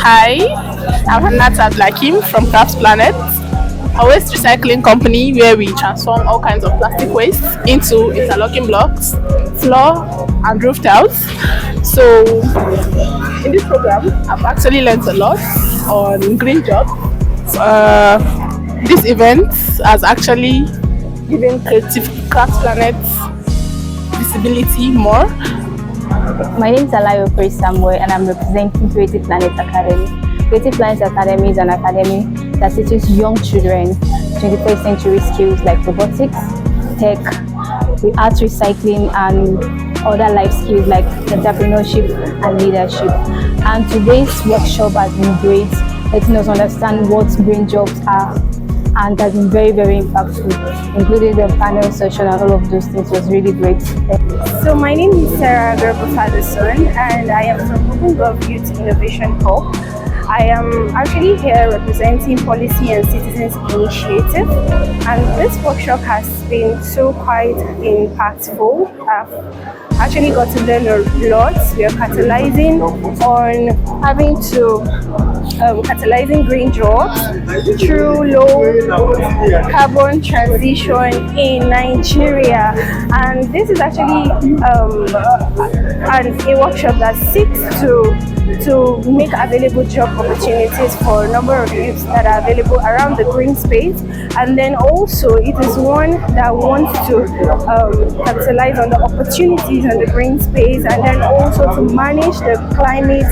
Hi, I'm Hannat Ablakim from Crafts Planet, a waste recycling company where we transform all kinds of plastic waste into interlocking blocks, floor, and roof tiles. So, in this program, I've actually learned a lot on green jobs. Uh, this event has actually given Creative Crafts Planet visibility more. My name is Alayo Chris Samuel and I'm representing Creative Planet Academy. Creative Planet Academy is an academy that teaches young children 21st century skills like robotics, tech, art recycling, and other life skills like entrepreneurship and leadership. And today's workshop has been great, letting us understand what green jobs are, and has been very, very impactful, including the panel session and all of those things was really great. So my name is Sarah Gerber-Patterson and I am from Open Gov Youth Innovation Hub. I am actually here representing Policy and Citizens Initiative, and this workshop has been so quite impactful. I've actually got to learn a lot. We are catalyzing on having to catalyzing green jobs through low carbon transition in Nigeria, and this is actually a workshop that seeks to make available job opportunities for a number of youths that are available around the green space, and then also it is one that wants to capitalize on the opportunities in the green space, and then also to manage the climate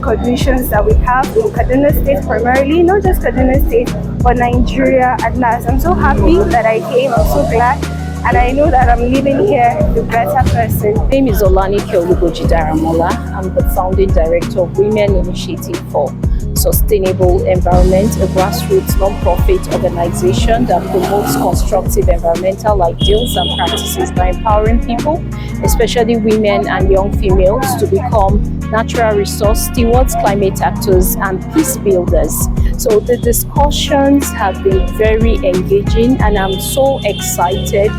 conditions that we have in Kaduna State primarily, not just Kaduna State, but Nigeria at last. I'm so happy that I came. I'm so glad. And I know that I'm living here the better person. My name is Olanike Olugoji-Daramola. I'm the founding director of Women Initiative for Sustainable Environment, a grassroots non-profit organization that promotes constructive environmental ideals and practices by empowering people, especially women and young females, to become natural resource stewards, climate actors, and peace builders. So the discussions have been very engaging, and I'm so excited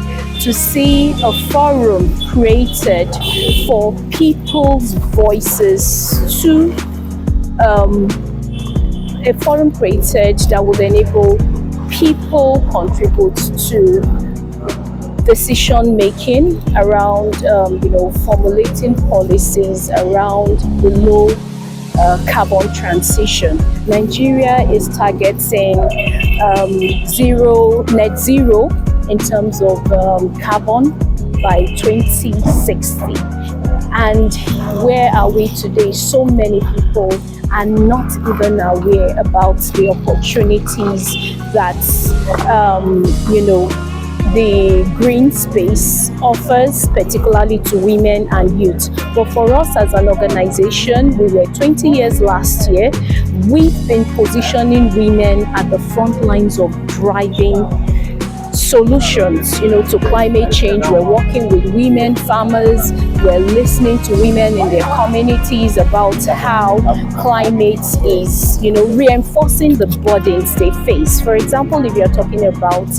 to see a forum created for people's voices to a forum created that would enable people contribute to decision making around formulating policies around the low carbon transition. Nigeria is targeting net zero in terms of carbon by 2060. And where are we today? So many people are not even aware about the opportunities that the green space offers, particularly to women and youth. But for us as an organization, we were 20 years last year. We've been positioning women at the front lines of driving solutions, to climate change. We're working with women farmers. We're listening to women in their communities about how climate is, reinforcing the burdens they face. For example, if you're talking about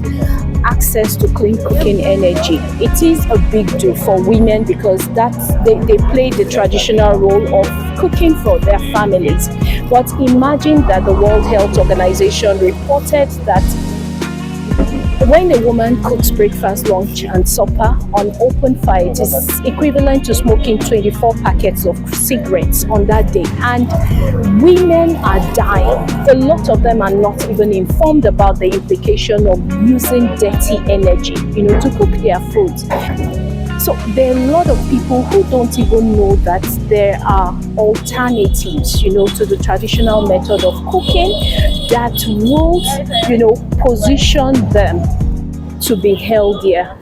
access to clean cooking energy, it is a big deal for women because they play the traditional role of cooking for their families. But imagine that the World Health Organization reported that when a woman cooks breakfast, lunch, and supper on open fire, it is equivalent to smoking 24 packets of cigarettes on that day. And women are dying. A lot of them are not even informed about the implication of using dirty energy, to cook their food. So there are a lot of people who don't even know that there are alternatives, to the traditional method of cooking that will, position them to be healthier.